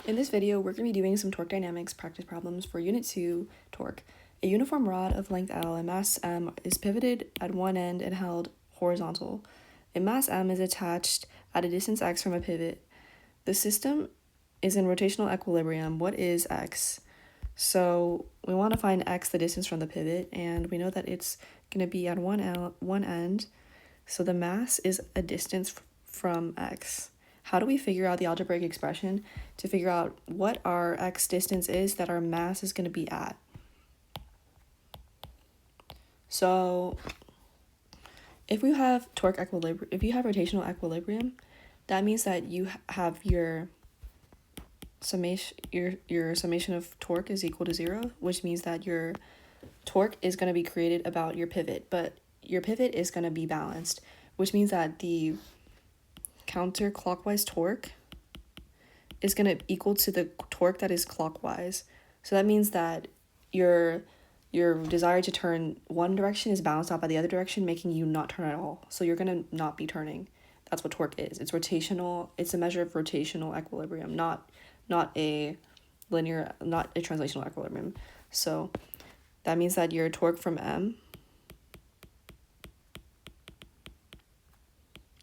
In this video, we're going to be doing some torque dynamics practice problems for Unit 2 torque. A uniform rod of length L and mass M is pivoted at one end and held horizontal. A mass M is attached at a distance x from a pivot. The system is in rotational equilibrium. What is x? So we want to find x, the distance from the pivot, and we know that it's going to be at one end. So the mass is a distance from x. How do we figure out the algebraic expression to figure out what our x distance is that our mass is going to be at? So if we have rotational equilibrium, that means that you have your summation of torque is equal to 0, which means that your torque is going to be created about your pivot, but your pivot is going to be balanced, which means that the counterclockwise torque is going to equal to the torque that is clockwise. So that means that your desire to turn one direction is balanced out by the other direction, making you not turn at all. So you're going to not be turning. That's what torque is. It's rotational. It's a measure of rotational equilibrium, not a translational equilibrium. So that means that your torque from M,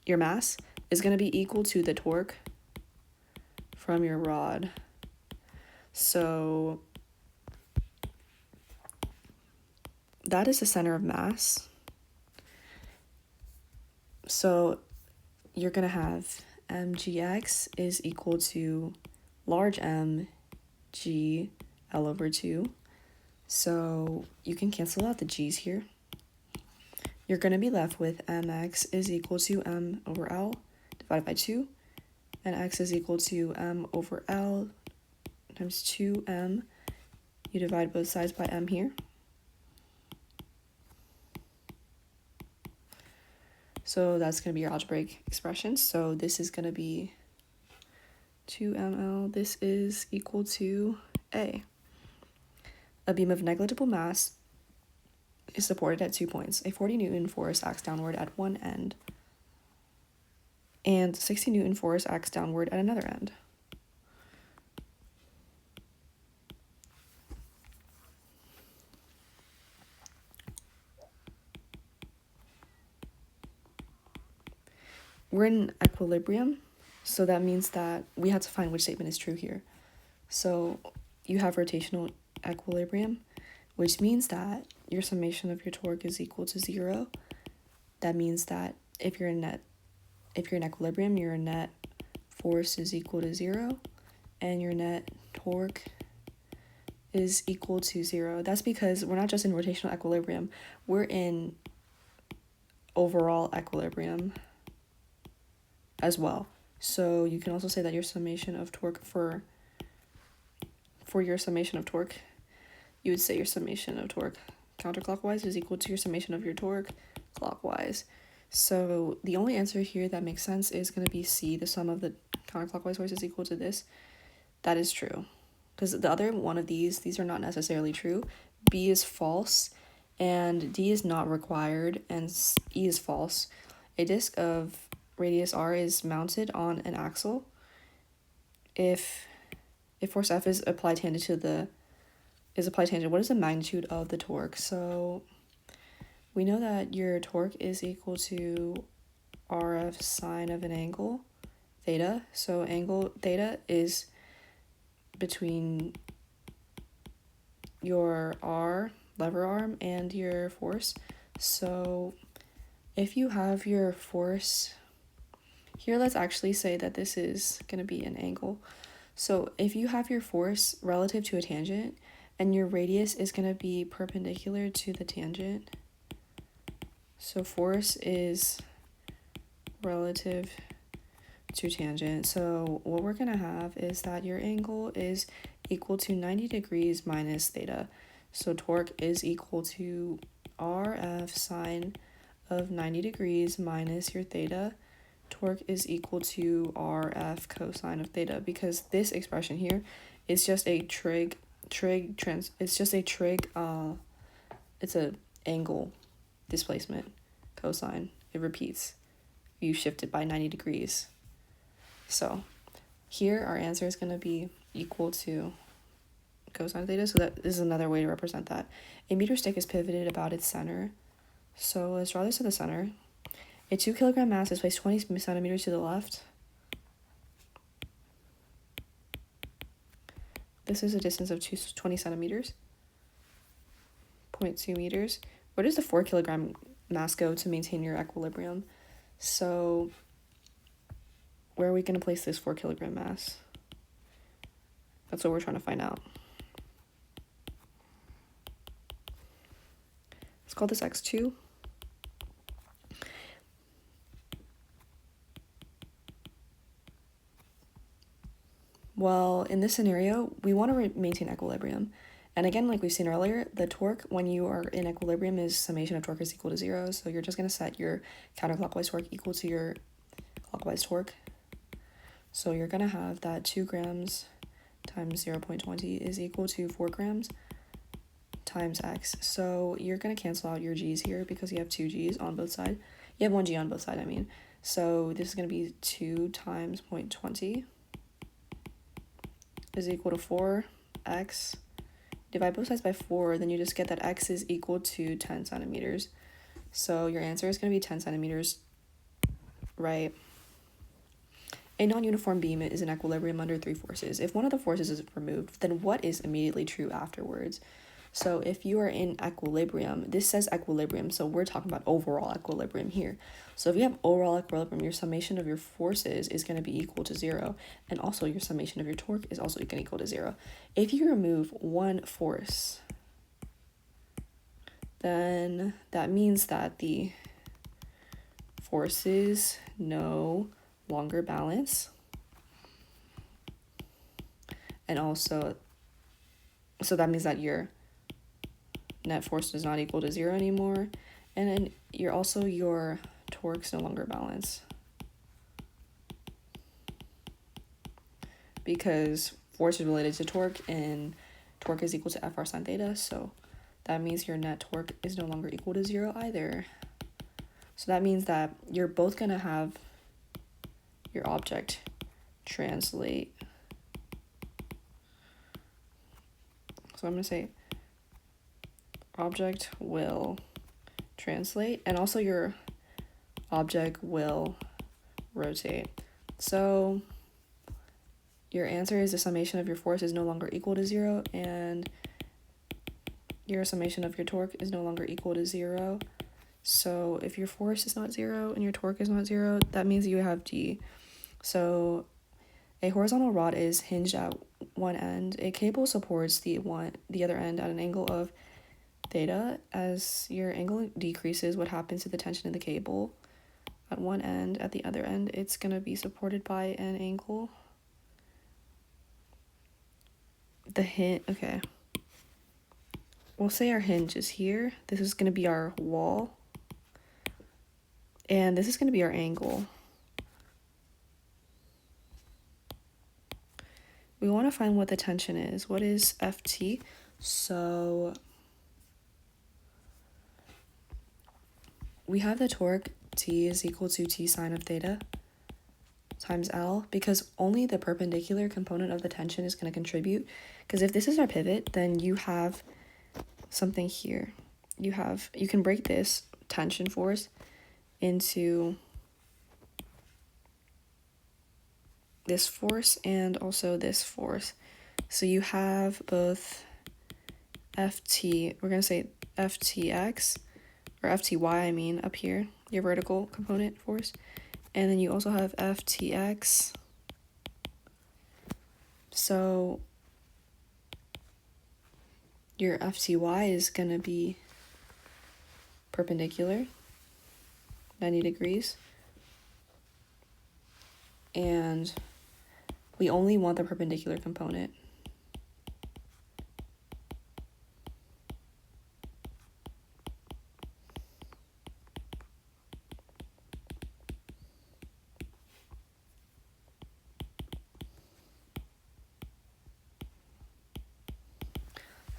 your mass, is going to be equal to the torque from your rod. So that is the center of mass. So you're going to have mgx is equal to large M g L over 2. So you can cancel out the g's here. You're going to be left with mx is equal to m over L divided by 2, and x is equal to m over L times 2m. You divide both sides by m here. So that's going to be your algebraic expression. So this is going to be 2ml. This is equal to A. A beam of negligible mass is supported at 2 points. A 40 Newton force acts downward at one end, and 60 Newton force acts downward at another end. We're in equilibrium, so that means that we have to find which statement is true here. So you have rotational equilibrium, which means that your summation of your torque is equal to 0. That means that if you're in equilibrium, your net force is equal to 0, and your net torque is equal to 0. That's because we're not just in rotational equilibrium, we're in overall equilibrium as well. So you can also say that your summation of torque for your summation of torque, you would say your summation of torque counterclockwise is equal to your summation of your torque clockwise. So the only answer here that makes sense is going to be C, the sum of the counterclockwise force is equal to this. That is true. Because the other one of these are not necessarily true. B is false, and D is not required, and E is false. A disc of radius r is mounted on an axle. If force F is applied tangent what is the magnitude of the torque? So we know that your torque is equal to RF sine of an angle theta. So angle theta is between your R lever arm and your force. So if you have your force here, let's actually say that this is going to be an angle. So if you have your force relative to a tangent and your radius is going to be perpendicular to the tangent, so force is relative to tangent. So what we're going to have is that your angle is equal to 90 degrees minus theta. So torque is equal to RF sine of 90 degrees minus your theta. Torque is equal to RF cosine of theta, because this expression here is just a it's a angle displacement cosine. It repeats. You shift it by 90 degrees. So here our answer is going to be equal to cosine theta, so that is another way to represent that. A meter stick is pivoted about its center. So let's draw this to the center. A 2 kilogram mass is placed 20 centimeters to the left. This is a distance of 20 centimeters. 0.2 meters. Where does the 4 kilogram mass go to maintain your equilibrium? So where are we going to place this 4 kilogram mass? That's what we're trying to find out. Let's call this x2. Well, in this scenario, we want to maintain equilibrium. And again, like we've seen earlier, the torque when you are in equilibrium is summation of torque is equal to 0. So you're just going to set your counterclockwise torque equal to your clockwise torque. So you're going to have that 2 grams times 0.20 is equal to 4 grams times x. So you're going to cancel out your g's here because you have 2 g's on both sides. You have 1 g on both sides, I mean. So this is going to be 2 times 0.20 is equal to 4x. Divide both sides by 4, then you just get that x is equal to 10 centimeters. So your answer is going to be 10 centimeters, right? A non-uniform beam is in equilibrium under 3 forces. If one of the forces is removed, then what is immediately true afterwards? So if you are in equilibrium, this says equilibrium, so we're talking about overall equilibrium here. So if you have overall equilibrium, your summation of your forces is going to be equal to 0, and also your summation of your torque is also going to equal to 0. If you remove one force, then that means that the forces no longer balance, and also, so that means that your net force is not equal to 0 anymore, and then your torque's no longer balance because force is related to torque and torque is equal to FR sine theta, so that means your net torque is no longer equal to 0 either. So that means that you're both going to have your object translate. So I'm going to say object will translate, and also your object will rotate. So your answer is the summation of your force is no longer equal to 0, and your summation of your torque is no longer equal to 0. So if your force is not 0 and your torque is not 0, that means you have G. So a horizontal rod is hinged at one end. A cable supports the other end at an angle of theta. As your angle decreases, what happens to the tension in the cable? At one end, at the other end, it's going to be supported by an angle. Okay. We'll say our hinge is here. This is going to be our wall. And this is going to be our angle. We want to find what the tension is. What is Ft? So we have the torque T is equal to T sine of theta times L, because only the perpendicular component of the tension is going to contribute. Because if this is our pivot, then you have something here. You can break this tension force into this force and also this force. So you have both Ft, we're going to say Ftx, or Fty, I mean, up here, your vertical component force. And then you also have Ftx. So your Fty is going to be perpendicular, 90 degrees. And we only want the perpendicular component.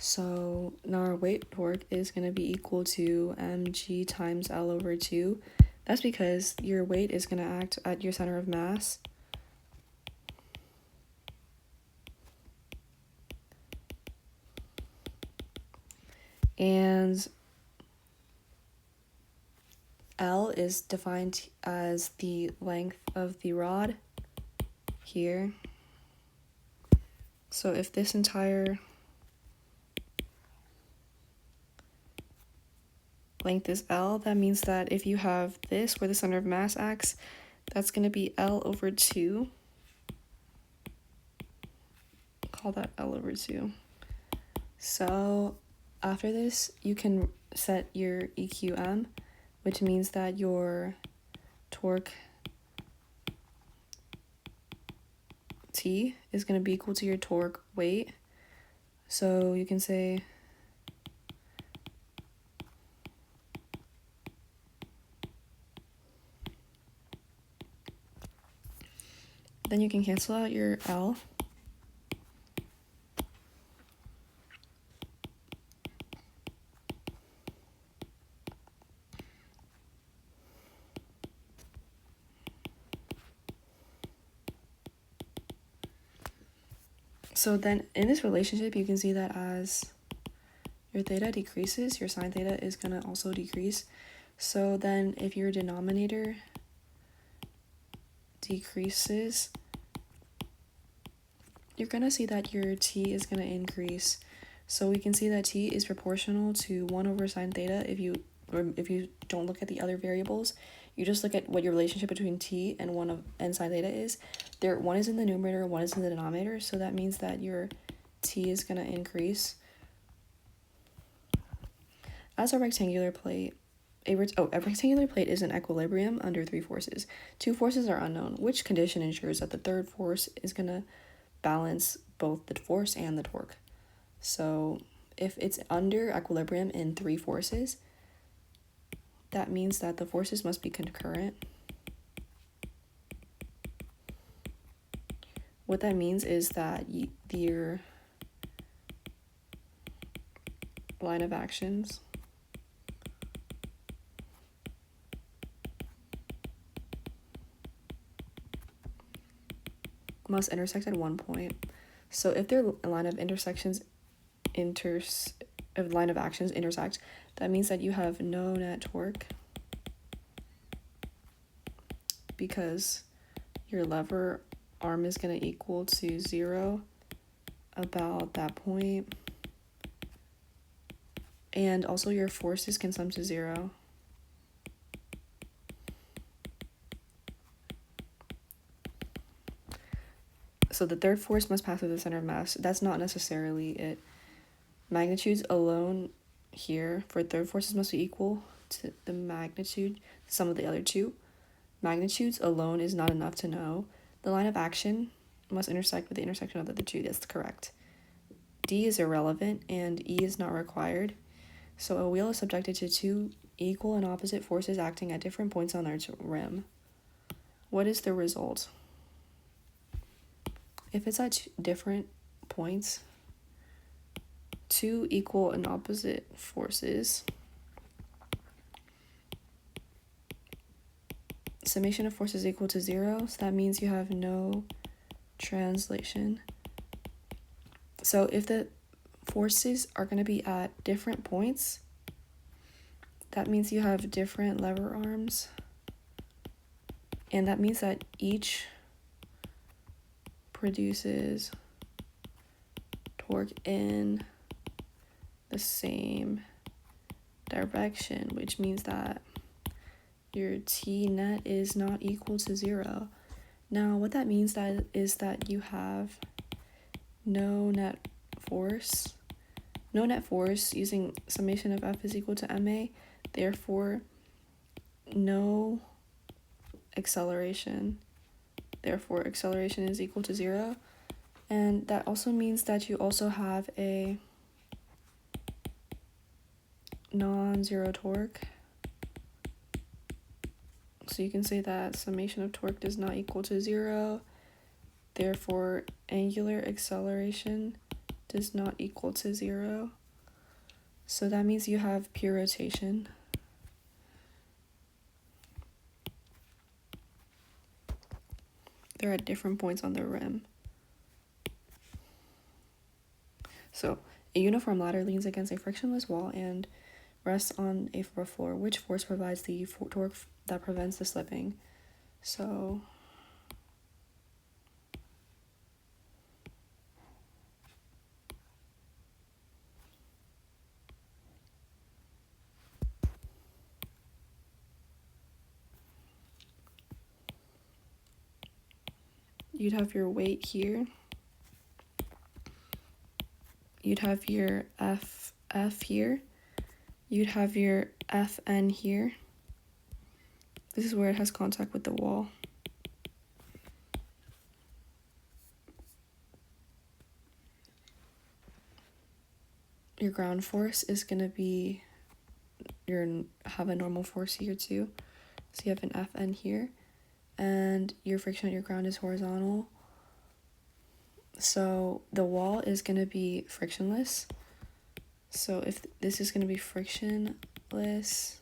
So now our weight torque is going to be equal to mg times L over 2. That's because your weight is going to act at your center of mass. And L is defined as the length of the rod here. So if this entire length is L, that means that if you have this where the center of mass acts, that's going to be L over 2. Call that L over 2. So after this, you can set your EQM, which means that your torque T is going to be equal to your torque weight. So you can say then you can cancel out your L. So then in this relationship, you can see that as your theta decreases, your sine theta is going to also decrease. So then if your denominator decreases, you're going to see that your T is going to increase. So we can see that T is proportional to 1 over sine theta if you don't look at the other variables. You just look at what your relationship between T and sine theta is. One is in the numerator, one is in the denominator, so that means that your T is going to increase. As a rectangular plate, a rectangular plate is in equilibrium under 3 forces. 2 forces are unknown. Which condition ensures that the third force is going to balance both the force and the torque? So if it's under equilibrium in 3 forces, that means that the forces must be concurrent. What that means is that your line of actions must intersect at one point. So if their line of actions intersect, that means that you have no net torque because your lever arm is going to equal to 0 about that point. And also your forces can sum to 0. So the third force must pass through the center of mass. That's not necessarily it. Magnitudes alone here for third forces must be equal to the magnitude, sum of the other two. Magnitudes alone is not enough to know. The line of action must intersect with the intersection of the other two. That's correct. D is irrelevant and E is not required. So a wheel is subjected to 2 equal and opposite forces acting at different points on its rim. What is the result? If it's at different points, 2 equal and opposite forces, summation of forces equal to 0, so that means you have no translation. So if the forces are going to be at different points, that means you have different lever arms, and that means that each produces torque in the same direction, which means that your T net is not equal to 0. Now, what that means is that you have no net force using summation of F is equal to MA, therefore no acceleration. Therefore, acceleration is equal to 0. And that also means that you also have a non-zero torque. So you can say that summation of torque does not equal to 0. Therefore, angular acceleration does not equal to 0. So that means you have pure rotation. They're at different points on the rim. So A uniform ladder leans against a frictionless wall and rests on a floor. Which force provides the torque that prevents the slipping? So you'd have your weight here. You'd have your F here. You'd have your FN here. This is where it has contact with the wall. Your ground force is going to be, have a normal force here too. So you have an FN here. And your friction at your ground is horizontal. So the wall is going to be frictionless. So if this is going to be frictionless,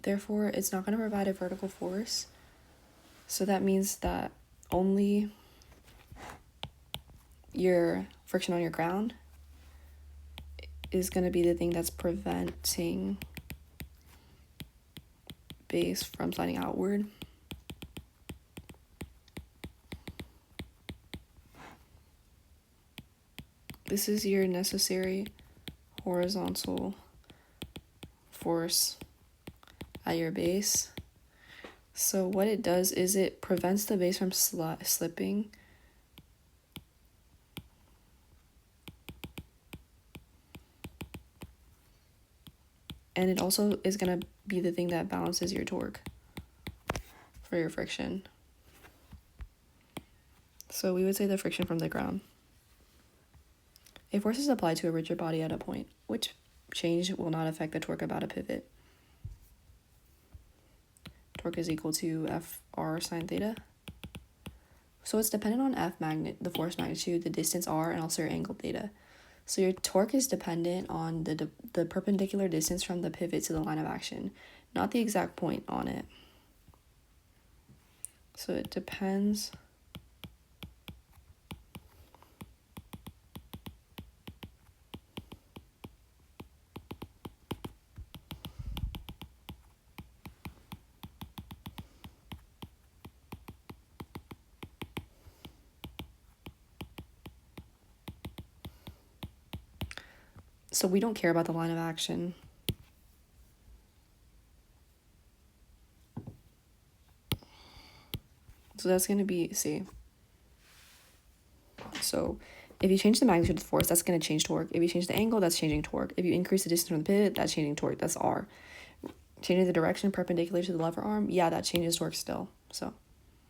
therefore it's not going to provide a vertical force. So that means that only your friction on your ground is going to be the thing that's preventing base from sliding outward. This is your necessary horizontal force at your base. So what it does is it prevents the base from slipping. And it also is going to be the thing that balances your torque for your friction. So we would say the friction from the ground. A force is applied to a rigid body at a point. Which change will not affect the torque about a pivot? Torque is equal to Fr sine theta. So it's dependent on the force magnitude, the distance r, and also your angle theta. So your torque is dependent on the perpendicular distance from the pivot to the line of action, not the exact point on it. So it depends so we don't care about the line of action. So that's going to be C. So if you change the magnitude of the force, that's going to change torque. If you change the angle, that's changing torque. If you increase the distance from the pivot, that's changing torque. That's R. Changing the direction perpendicular to the lever arm, yeah, that changes torque still. So